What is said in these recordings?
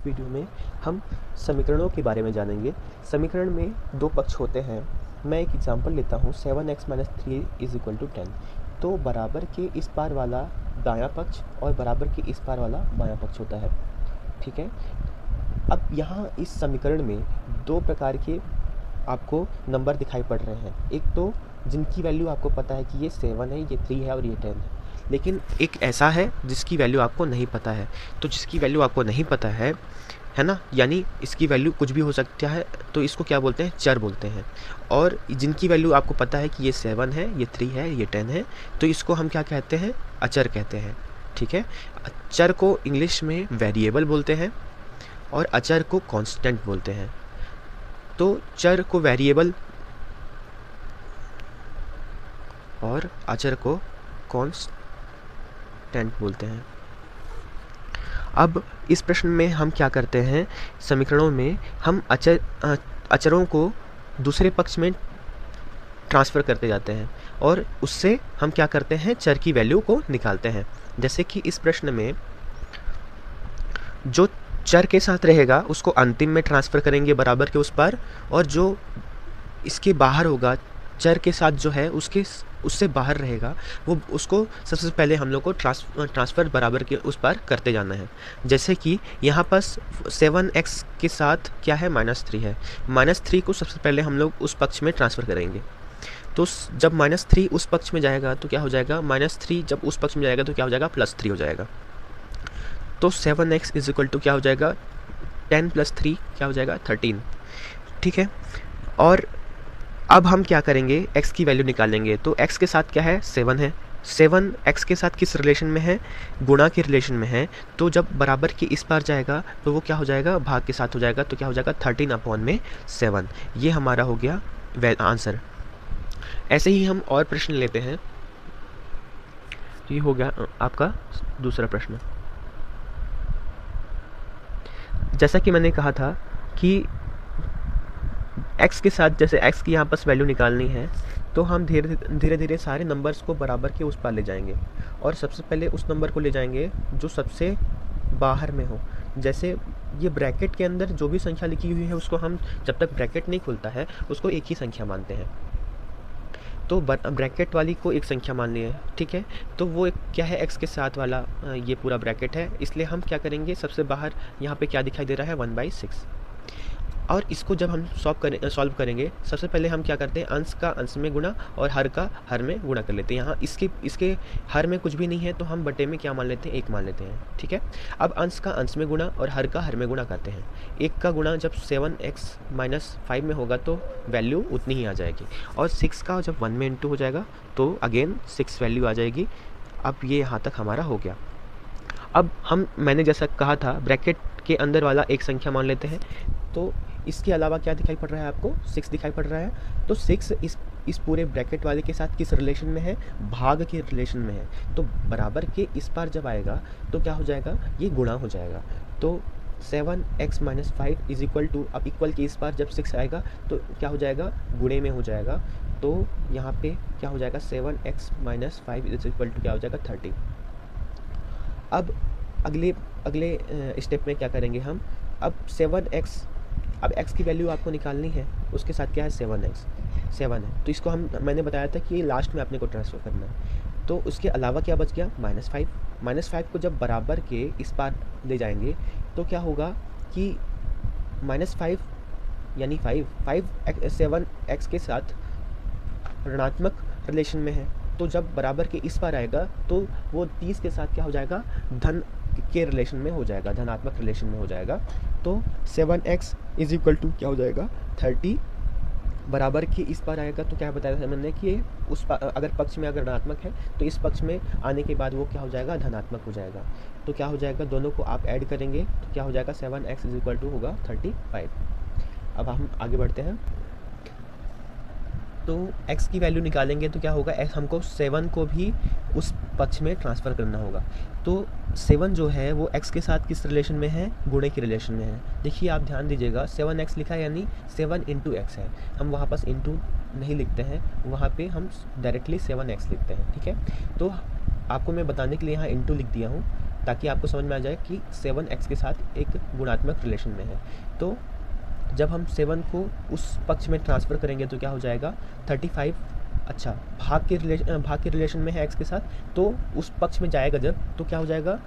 Video में हम समीकरणों के बारे में जानेंगे। समीकरण में दो पक्ष होते हैं। मैं एक एग्जांपल लेता हूँ 7x - 3 = 10। तो बराबर के इस पार वाला दायां पक्ष और बराबर के इस पार वाला बायां पक्ष होता है। ठीक है। अब यहाँ इस समीकरण में दो प्रकार के आपको नंबर दिखाई पड़ रहे हैं। एक तो जिनकी वैल्यू आपको पता है कि ये 7 है, ये 3 है और ये 10 है। लेकिन एक ऐसा है जिसकी वैल्यू आपको नहीं पता है। तो जिसकी वैल्यू आपको नहीं पता है ना, यानी इसकी वैल्यू कुछ भी हो सकता है, तो इसको क्या बोलते हैं? चर बोलते हैं। और जिनकी वैल्यू आपको पता है कि ये 7 है, ये 3 है, ये 10 है, तो इसको हम क्या कहते हैं? अचर कहते हैं। ठीक है। चर को इंग्लिश में वेरिएबल बोलते हैं और अचर को कांस्टेंट बोलते हैं। तो चर को वेरिएबल और अचर को कांस्टेंट बोलते हैं। अब इस प्रश्न में हम क्या करते हैं? समीकरणों में हम अचरों को दूसरे पक्ष में ट्रांसफ़र करते जाते हैं और उससे हम क्या करते हैं? चर की वैल्यू को निकालते हैं। जैसे कि इस प्रश्न में जो चर के साथ रहेगा उसको अंतिम में ट्रांसफ़र करेंगे बराबर के उस पार, और जो इसके बाहर होगा चर के साथ जो है उससे बाहर रहेगा वो उसको सबसे पहले हम लोग को ट्रांसफ़र बराबर के उस पार करते जाना है। जैसे कि यहाँ पास 7x के साथ क्या है? -3 है। -3 को सबसे पहले हम लोग उस पक्ष में ट्रांसफ़र करेंगे। तो जब -3 उस पक्ष में जाएगा तो क्या हो जाएगा? -3 जब उस पक्ष में जाएगा तो क्या हो जाएगा? +3 हो जाएगा। तो 7x = क्या हो जाएगा? 10 + 3 क्या हो जाएगा? 13। ठीक है। और अब हम क्या करेंगे? x की वैल्यू निकालेंगे। तो x के साथ क्या है? 7 है। 7 x के साथ किस रिलेशन में है? गुणा के रिलेशन में है। तो जब बराबर के इस पार जाएगा तो वो क्या हो जाएगा? भाग के साथ हो जाएगा। तो क्या हो जाएगा? 13/7। ये हमारा हो गया आंसर। ऐसे ही हम और प्रश्न लेते हैं। ये हो गया आपका दूसरा प्रश्न। जैसा कि मैंने कहा था कि x के साथ, जैसे x की यहाँ पास वैल्यू निकालनी है, तो हम धीरे धीरे सारे नंबर्स को बराबर के उस पार ले जाएंगे और सबसे पहले उस नंबर को ले जाएंगे जो सबसे बाहर में हो। जैसे ये ब्रैकेट के अंदर जो भी संख्या लिखी हुई है उसको हम, जब तक ब्रैकेट नहीं खुलता है, उसको एक ही संख्या मानते हैं। तो ब्रैकेट वाली को एक संख्या मान ली है। ठीक है। तो वो एक क्या है? x के साथ वाला ये पूरा ब्रैकेट है, इसलिए हम क्या करेंगे? सबसे बाहर यहाँ पे क्या दिखाई दे रहा है? 1/6। और इसको जब हम सॉल्व करेंगे, सबसे पहले हम क्या करते हैं? अंश का अंश में गुणा और हर का हर में गुणा कर लेते हैं। यहाँ इसके हर में कुछ भी नहीं है तो हम बटे में क्या मान लेते हैं? 1 मान लेते हैं। ठीक है। अब अंश का अंश में गुणा और हर का हर में गुणा करते हैं। 1 का गुणा जब 7x - 5 में होगा तो वैल्यू उतनी ही आ जाएगी, और 6 का जब 1 में इंटू हो जाएगा तो अगेन 6 वैल्यू आ जाएगी। अब ये यहाँ तक हमारा हो गया। अब मैंने जैसा कहा था ब्रैकेट के अंदर वाला एक संख्या मान लेते हैं। तो इसके अलावा क्या दिखाई पड़ रहा है आपको? 6 दिखाई पड़ रहा है। तो 6 इस पूरे ब्रैकेट वाले के साथ किस रिलेशन में है? भाग के रिलेशन में है। तो बराबर के इस पार जब आएगा तो क्या हो जाएगा? ये गुणा हो जाएगा। तो 7x - 5 = अब इक्वल के इस पार जब 6 आएगा तो क्या हो जाएगा? गुणे में हो जाएगा। तो यहाँ पे क्या हो जाएगा? 7x - 5 = क्या हो जाएगा? 30। अब अगले स्टेप में क्या करेंगे हम? अब 7x, अब x की वैल्यू आपको निकालनी है, उसके साथ क्या है? 7 है। तो इसको मैंने बताया था कि लास्ट में अपने को ट्रांसफ़र करना है। तो उसके अलावा क्या बच गया? -5। -5 को जब बराबर के इस पार ले जाएंगे तो क्या होगा कि -5 यानी 7x के साथ ऋणात्मक रिलेशन में है। तो जब बराबर के इस पार आएगा तो वो 30 के साथ क्या हो जाएगा? धन के रिलेशन में हो जाएगा, धनात्मक रिलेशन में हो जाएगा। तो 7x = क्या हो जाएगा? 30। बराबर के इस पार आएगा तो क्या बताया था मैंने कि अगर पक्ष में अगर ऋणात्मक है तो इस पक्ष में आने के बाद वो क्या हो जाएगा? धनात्मक हो जाएगा। तो क्या हो जाएगा? दोनों को आप ऐड करेंगे तो क्या हो जाएगा? 7x = होगा 35। अब हम आगे बढ़ते हैं। तो x की वैल्यू निकालेंगे तो क्या होगा? हमको 7 को भी उस पक्ष में ट्रांसफ़र करना होगा। तो 7 जो है वो x के साथ किस रिलेशन में है? गुणे के रिलेशन में है। देखिए आप ध्यान दीजिएगा, 7x लिखा है यानी 7 × x है। हम वहाँ पास इंटू नहीं लिखते हैं, वहाँ पे हम डायरेक्टली 7x लिखते हैं। ठीक है। तो आपको मैं बताने के लिए यहाँ इंटू लिख दिया हूँ। ताकि आपको समझ में आ जाए कि 7 x के साथ एक गुणात्मक रिलेशन में है। तो जब हम 7 को उस पक्ष में ट्रांसफ़र करेंगे तो क्या हो जाएगा 35। अच्छा, भाग के रिलेशन में है x के साथ, तो उस पक्ष में जाएगा जब, तो क्या हो जाएगा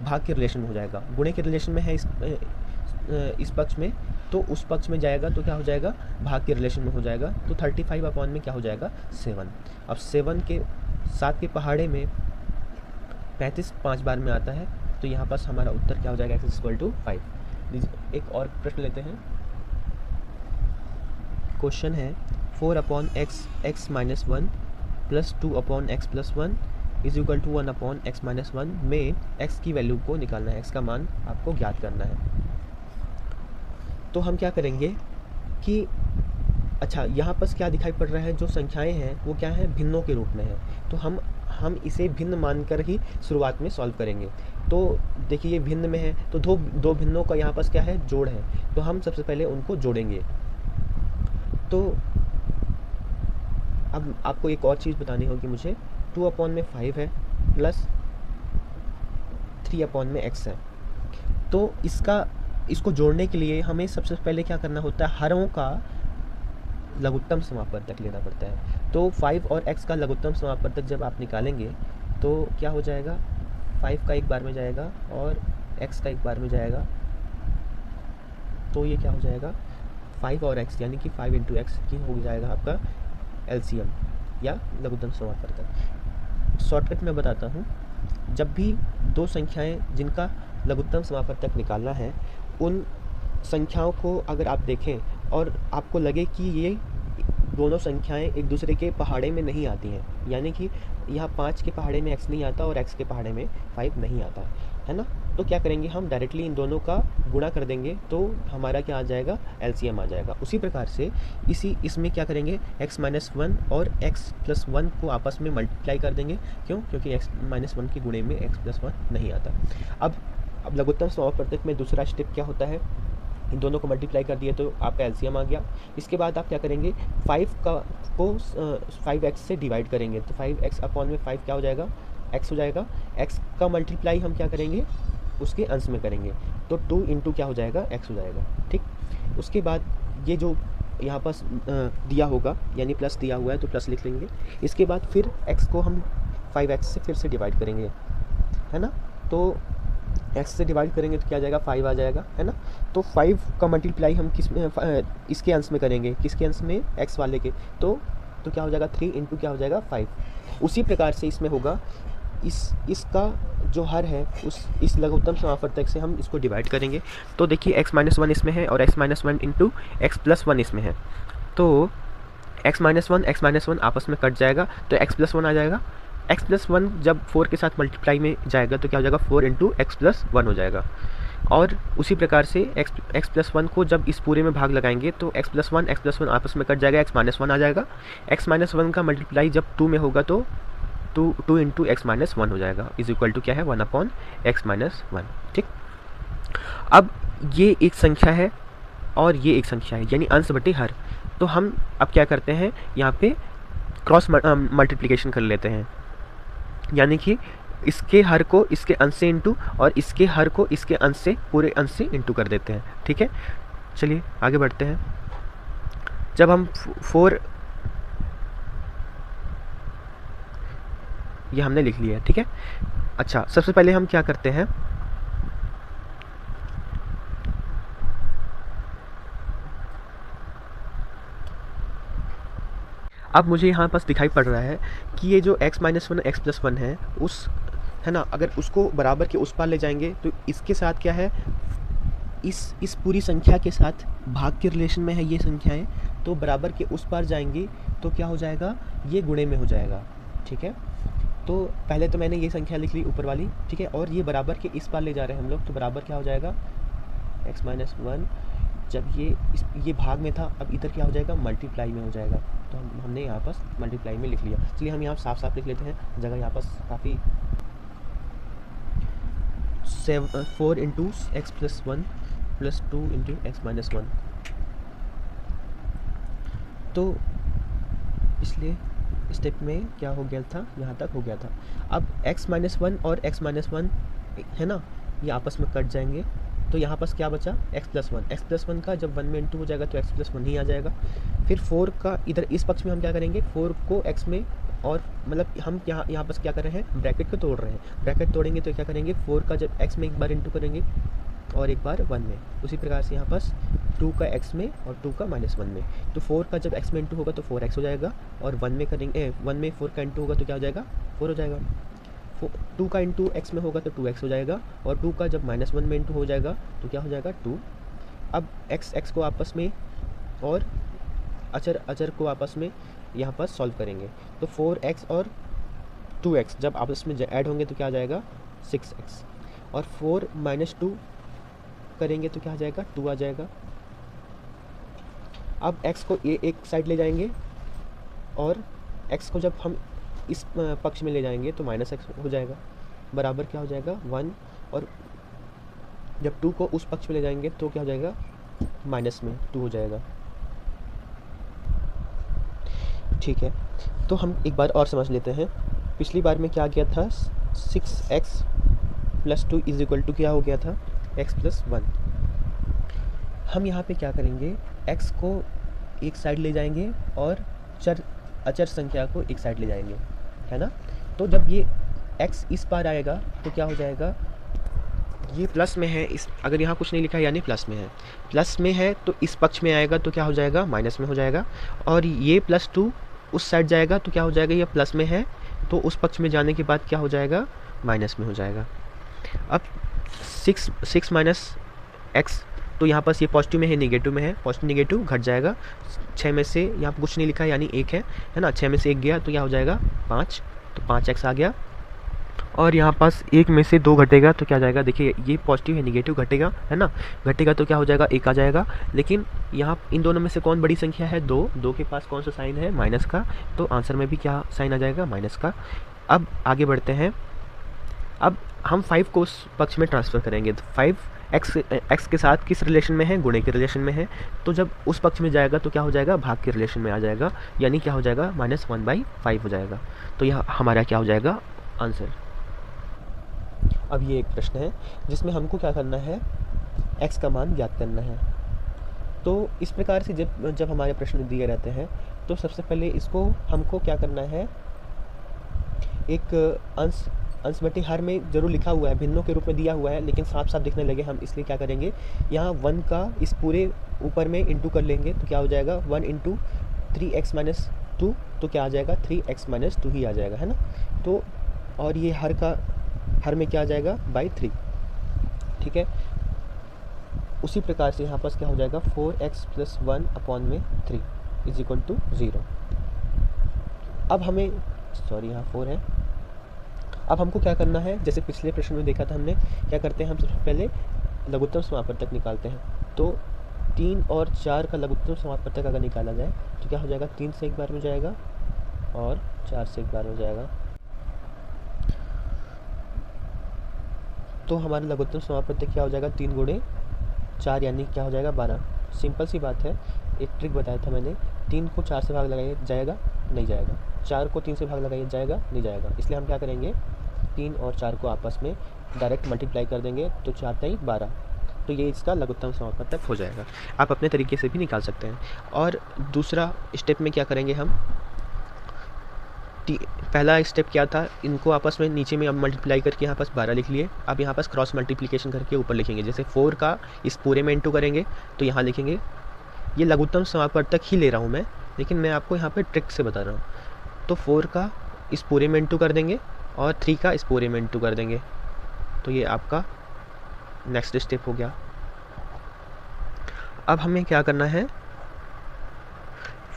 भाग के रिलेशन में हो जाएगा। गुणे के रिलेशन में है इस पक्ष में, तो उस पक्ष में जाएगा तो क्या हो जाएगा भाग के रिलेशन में हो जाएगा। तो 35 अपॉन में क्या हो जाएगा 7। अब 7 के पहाड़े में 35 5 बार में आता है, तो यहाँ पास हमारा उत्तर क्या हो जाएगा x=5। एक और प्रश्न लेते हैं। क्वेश्चन है 4/x(x-1) + 2/x+1 = 1/x-1 में x की वैल्यू को निकालना है, x का मान आपको ज्ञात करना है। तो हम क्या करेंगे कि अच्छा, यहाँ पर क्या दिखाई पड़ रहा है, जो संख्याएं हैं वो क्या है भिन्नों के रूप में है, तो हम इसे भिन्न मानकर ही शुरुआत में सॉल्व करेंगे। तो देखिए ये भिन्न में है, तो दो भिन्नों का यहाँ पर क्या है जोड़ है, तो हम सबसे पहले उनको जोड़ेंगे। तो अब आपको एक और चीज़ बतानी होगी मुझे, 2/5 है प्लस 3/x है। तो इसको जोड़ने के लिए हमें सबसे पहले क्या करना होता है, हरों का लघुत्तम समापवर्तक लेना पड़ता है। तो 5 और x का लघुत्तम समापवर्तक जब आप निकालेंगे तो क्या हो जाएगा, 5 का एक बार में जाएगा और x का एक बार में जाएगा, तो ये क्या हो जाएगा 5 और x यानी कि 5 × x की हो जाएगा आपका LCM या लघुत्तम समापवर्तक। शॉर्टकट में बताता हूँ, जब भी दो संख्याएं जिनका लघुत्तम समापवर्तक निकालना है, उन संख्याओं को अगर आप देखें और आपको लगे कि ये दोनों संख्याएं एक दूसरे के पहाड़े में नहीं आती हैं, यानी कि यहाँ 5 के पहाड़े में x नहीं आता और x के पहाड़े में 5 नहीं आता है ना, तो क्या करेंगे हम डायरेक्टली इन दोनों का गुणा कर देंगे, तो हमारा क्या आ जाएगा LCM आ जाएगा। उसी प्रकार से इसमें क्या करेंगे x-1 और x+1 को आपस में मल्टीप्लाई कर देंगे। क्यों? क्योंकि x-1 के गुणे में x+1 नहीं आता। अब लघुत्तम समापवर्तक में दूसरा स्टेप क्या होता है, इन दोनों को मल्टीप्लाई कर दिए तो आपका LCM आ गया। इसके बाद आप क्या करेंगे 5 को 5x से डिवाइड करेंगे, तो 5x/5 क्या हो जाएगा x हो जाएगा। x का मल्टीप्लाई हम क्या करेंगे उसके अंश में करेंगे, तो 2 × क्या हो जाएगा x हो जाएगा। ठीक, उसके बाद ये जो यहाँ पास दिया होगा यानी प्लस दिया हुआ है तो प्लस लिख लेंगे। इसके बाद फिर x को हम 5x से फिर से डिवाइड करेंगे, है ना, तो x से डिवाइड करेंगे तो क्या आ जाएगा 5 आ जाएगा, है ना। तो 5 का मल्टीप्लाई हम किस में इसके अंश में करेंगे, किसके अंश में x वाले के, तो क्या हो जाएगा 3 × क्या हो जाएगा 5। उसी प्रकार से इसमें होगा, इसका जो हर है इस लघुत्तम समापवर्तक से हम इसको डिवाइड करेंगे। तो देखिए x-1 इसमें है और x-1 × x+1 इसमें है, तो x-1 आपस में कट जाएगा तो x+1 आ जाएगा। x+1 जब 4 के साथ मल्टीप्लाई में जाएगा तो क्या हो जाएगा 4 × x+1 हो जाएगा। और उसी प्रकार से x+1 को जब इस पूरे में भाग लगाएंगे तो x+1 आपस में कट जाएगा, x-1 आ जाएगा। x-1 का मल्टीप्लाई जब 2 में होगा तो 2 × x-1 हो जाएगा, = क्या है 1/x-1। ठीक, अब ये एक संख्या है और ये एक संख्या है, यानी अंश बटे हर। तो हम अब क्या करते हैं, यहाँ पे क्रॉस मल्टीप्लिकेशन कर लेते हैं, यानी कि इसके हर को इसके अंश से इंटू और इसके हर को इसके अंश से पूरे अंश से इंटू कर देते हैं। ठीक है, चलिए आगे बढ़ते हैं। जब हम 4 ये हमने लिख लिया है, ठीक है। अच्छा, सबसे पहले हम क्या करते हैं, अब मुझे यहाँ पास दिखाई पड़ रहा है कि ये जो x-1 x+1 है है ना, अगर उसको बराबर के उस पार ले जाएंगे तो इसके साथ क्या है, इस पूरी संख्या के साथ भाग के रिलेशन में है ये संख्याएं, तो बराबर के उस पार जाएंगी तो क्या हो जाएगा, ये गुणे में हो जाएगा। ठीक है, तो पहले तो मैंने ये संख्या लिख ली ऊपर वाली, ठीक है, और ये बराबर के इस पार ले जा रहे हैं हम लोग, तो बराबर क्या हो जाएगा x-1, जब ये भाग में था, अब इधर क्या हो जाएगा मल्टीप्लाई में हो जाएगा, तो हमने यहाँ पास मल्टीप्लाई में लिख लिया। इसलिए हम यहाँ साफ साफ लिख लेते हैं, जगह यहाँ पास काफ़ी 4 × x+1 + 2 × x-1, तो इसलिए स्टेप में क्या हो गया था, यहाँ तक हो गया था। अब x-1 और x-1 है ना, ये आपस में कट जाएंगे। तो यहाँ पास क्या बचा, x+1 का जब 1 में इंटू हो जाएगा तो x+1 ही आ जाएगा। फिर 4 का इधर इस पक्ष में हम क्या करेंगे, 4 को x में, और मतलब हम यहाँ पास क्या कर रहे हैं, ब्रैकेट को तोड़ रहे हैं। ब्रैकेट तोड़ेंगे तो क्या करेंगे, 4 का जब x में एक बार इंटू करेंगे और एक बार 1 में, उसी प्रकार से यहाँ पास 2 का x में और 2 का -1 में। तो 4 का जब x में इंटू होगा तो 4x हो जाएगा, और 1 में करेंगे 1 में 4 का इंटू होगा तो क्या हो जाएगा, 4 हो जाएगा। 2 का इंटू x में होगा तो 2x हो जाएगा, और 2 का जब -1 में इंटू हो जाएगा तो क्या हो जाएगा, 2। अब x को आपस में और अचर को आपस में यहाँ पर सॉल्व करेंगे। तो 4x और 2x जब आपस में ऐड होंगे तो क्या आ जाएगा, 6x, और 4 - 2 करेंगे तो क्या आ जाएगा, 2 आ जाएगा। अब x को एक साइड ले जाएंगे, और x को जब हम इस पक्ष में ले जाएंगे तो -x हो जाएगा, बराबर क्या हो जाएगा, 1। और जब 2 को उस पक्ष में ले जाएंगे तो क्या हो जाएगा, -2 हो जाएगा। ठीक है, तो हम एक बार और समझ लेते हैं। पिछली बार में क्या किया था, 6x + 2 = क्या हो गया था, x+1। हम यहाँ पे क्या करेंगे, x को एक साइड ले जाएंगे और अचर संख्या को एक साइड ले जाएंगे, है ना। तो जब ये x इस पार आएगा तो क्या हो जाएगा, ये प्लस में है, इस अगर यहाँ कुछ नहीं लिखा है यानी प्लस में है, प्लस में है तो इस पक्ष में आएगा तो क्या हो जाएगा, माइनस में हो जाएगा। और ये +2 उस साइड जाएगा तो क्या हो जाएगा, ये प्लस में है तो उस पक्ष में जाने के बाद क्या हो जाएगा, माइनस में हो जाएगा। अब 6 - x, तो यहाँ पास ये पॉजिटिव में है, नेगेटिव में है, पॉजिटिव नेगेटिव घट जाएगा। 6 में से यहाँ पर कुछ नहीं लिखा है यानी 1 है ना, 6 में से 1 गया तो क्या हो जाएगा, 5, तो 5x आ गया। और यहाँ पास 1 में से 2 घटेगा तो क्या जाएगा, देखिए ये पॉजिटिव है, नेगेटिव घटेगा, है ना, घटेगा तो क्या हो जाएगा, 1 आ जाएगा। लेकिन यहाँ इन दोनों में से कौन बड़ी संख्या है, 2 के पास कौन सा साइन है, माइनस का, तो आंसर में भी क्या साइन आ जाएगा, माइनस का। अब आगे बढ़ते हैं, अब हम 5 को उस पक्ष में ट्रांसफ़र करेंगे। तो 5 x के साथ किस रिलेशन में है, गुणे के रिलेशन में है, तो जब उस पक्ष में जाएगा तो क्या हो जाएगा, भाग के रिलेशन में आ जाएगा, यानी क्या हो जाएगा, -1/5 हो जाएगा। तो यह हमारा क्या हो जाएगा, आंसर। अब ये एक प्रश्न है जिसमें हमको क्या करना है, x का मान ज्ञात करना है। तो इस प्रकार से जब हमारे प्रश्न दिए रहते हैं तो सबसे पहले इसको हमको क्या करना है, एक अंश बटे हर में जरूर लिखा हुआ है, भिन्नों के रूप में दिया हुआ है, लेकिन साफ साफ दिखने लगे हम, इसलिए क्या करेंगे, यहाँ 1 का इस पूरे ऊपर में इंटू कर लेंगे तो क्या हो जाएगा, 1 × 3x - 2, तो क्या आ जाएगा, 3x - 2 ही आ जाएगा, है ना। तो और ये हर में क्या आ जाएगा, /3, ठीक है। उसी प्रकार से यहाँ पास क्या हो जाएगा, 4x + 1/3 = 0। अब हमें यहाँ 4 है। अब हमको क्या करना है, जैसे पिछले प्रश्न में देखा था हमने, क्या करते हैं हम सबसे पहले लघुत्तम समापवर्तक निकालते हैं। तो 3 और 4 का लघुत्तम समापवर्तक अगर निकाला जाए तो क्या हो जाएगा, 3 से एक बार में जाएगा और 4 से एक बार में जाएगा। तो हमारा लघुत्तम समापवर्तक क्या हो जाएगा, 3 × 4 यानी क्या हो जाएगा, 12। सिंपल सी बात है, एक ट्रिक बताया था मैंने, 3 को 4 से भाग लगाइए, जाएगा नहीं जाएगा, 4 को 3 से भाग लगाइए, जाएगा नहीं जाएगा। इसलिए हम क्या करेंगे, 3 और 4 को आपस में डायरेक्ट मल्टीप्लाई कर देंगे, तो 4 × 12, तो ये इसका लघुत्तम समापवर्तक हो जाएगा। आप अपने तरीके से भी निकाल सकते हैं। और दूसरा स्टेप में क्या करेंगे हम, पहला स्टेप क्या था, इनको आपस में नीचे में अब मल्टीप्लाई करके यहाँ पास 12 लिख लिए। अब यहाँ पास क्रॉस मल्टीप्लिकेशन करके ऊपर लिखेंगे, जैसे 4 का इस पूरे में इंटू करेंगे तो यहाँ लिखेंगे, ये लघुत्तम समापवर्तक ही ले रहा हूँ मैं, लेकिन मैं आपको यहाँ पे ट्रिक से बता रहा हूँ। तो 4 का इस पूरे में इंटू कर देंगे और 3 का इस पूरे में इंटू कर देंगे, तो ये आपका नेक्स्ट स्टेप हो गया। अब हमें क्या करना है,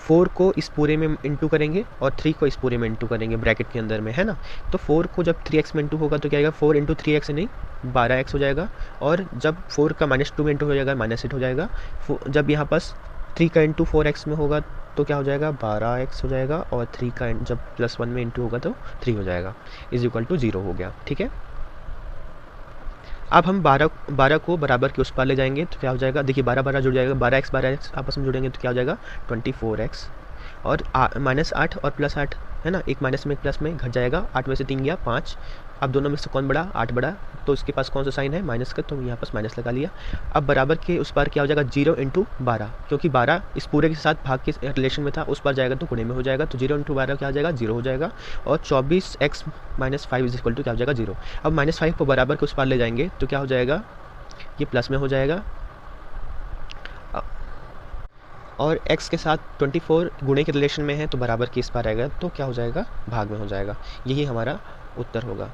4 को इस पूरे में इंटू करेंगे और 3 को इस पूरे में इंटू करेंगे ब्रैकेट के अंदर में, है ना। तो 4 को जब 3x में इंटू होगा तो क्या आएगा, 4 × 3x नहीं 12x हो जाएगा। और जब 4 का -2 में इंटू हो जाएगा, -8 हो जाएगा। जब यहाँ पास 3 का इंटू 4x में होगा तो क्या हो जाएगा, 12x हो जाएगा। और 3 का जब +1 में इंटू होगा तो 3 हो जाएगा, = 0 हो गया, ठीक है। अब हम 12 को बराबर के उस पार ले जाएंगे तो क्या हो जाएगा, देखिए 12 जुड़ जाएगा, 12x आपस में जुड़ेंगे तो क्या हो जाएगा, 24x। और -8 और +8 है ना, एक माइनस में एक प्लस में घट जाएगा, 8 में से 3 गया 5। अब दोनों में से कौन बड़ा? 8 बड़ा, तो इसके पास कौन सा साइन है? माइनस का, तो यहाँ पास माइनस लगा लिया। अब बराबर के उस पार क्या हो जाएगा? 0 × 12, क्योंकि 12 इस पूरे के साथ भाग के रिलेशन में था, उस पार जाएगा तो गुणे में हो जाएगा, तो 0 × 12 क्या हो जाएगा? 0 हो जाएगा। और 24x - 5 = क्या हो जाएगा? 0। अब -5 को बराबर के उस पार ले जाएंगे तो क्या हो जाएगा? ये प्लस में हो जाएगा, और x के साथ 24 गुणे के रिलेशन में है तो बराबर के इस पार आएगा तो क्या हो जाएगा? भाग में हो जाएगा। यही हमारा उत्तर होगा।